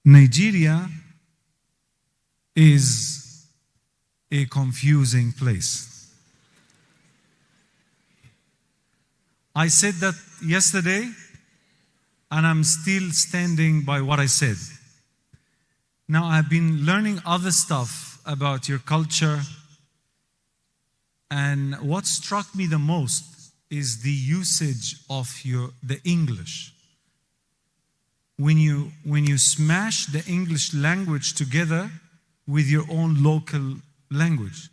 Nigeria is a confusing place. I said that yesterday, and I'm still standing by what I said. Now, I've been learning other stuff about your culture, and what struck me the most is the usage of the English. When you smash the English language together with your own local language.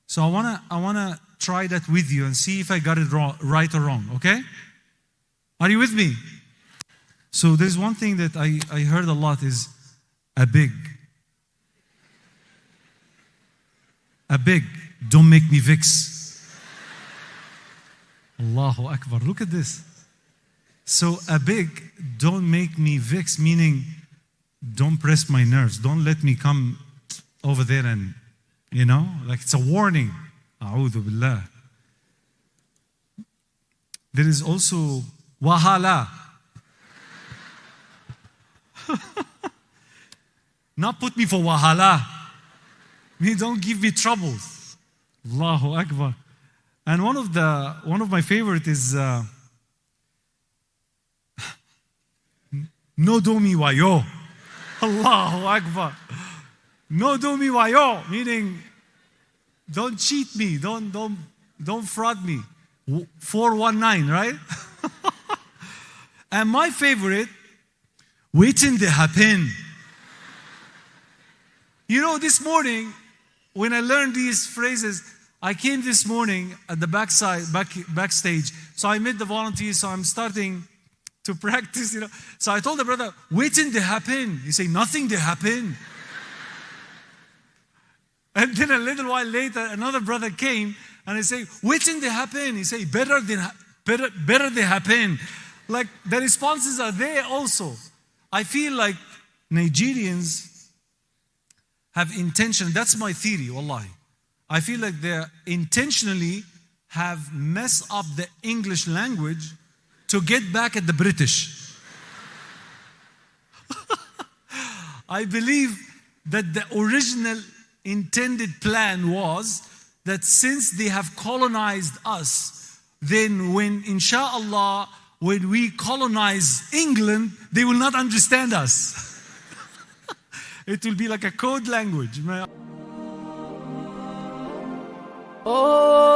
So I wanna try that with you and see if I got it right or wrong, okay? Are you with me? So there's one thing that I heard a lot is a big. A big, don't make me vex. Allahu Akbar, look at this. So a big, don't make me vex, meaning don't press my nerves. Don't let me come over there and, like it's a warning. A'udhu billah. There is also wahala. Not put me for wahala. Don't give me troubles. Allahu Akbar. And one of my favorite is no do mi wayo. Allahu Akbar. No do mi wayo, meaning don't cheat me, don't fraud me. 419, right? And my favorite, waiting to happen. This morning, when I learned these phrases, I came this morning at the backstage. So I met the volunteers, so I'm starting to practice, So I told the brother, waiting to happen. He say, nothing to happen. And then a little while later, another brother came and I say, waiting to happen. He say, better they happen. Like the responses are there also. I feel like Nigerians have intention. That's my theory, wallahi. I feel like they intentionally have messed up the English language to get back at the British. I believe that the original intended plan was that since they have colonized us, then when, inshallah, when we colonize England, they will not understand us. It will be like a code language. Oh.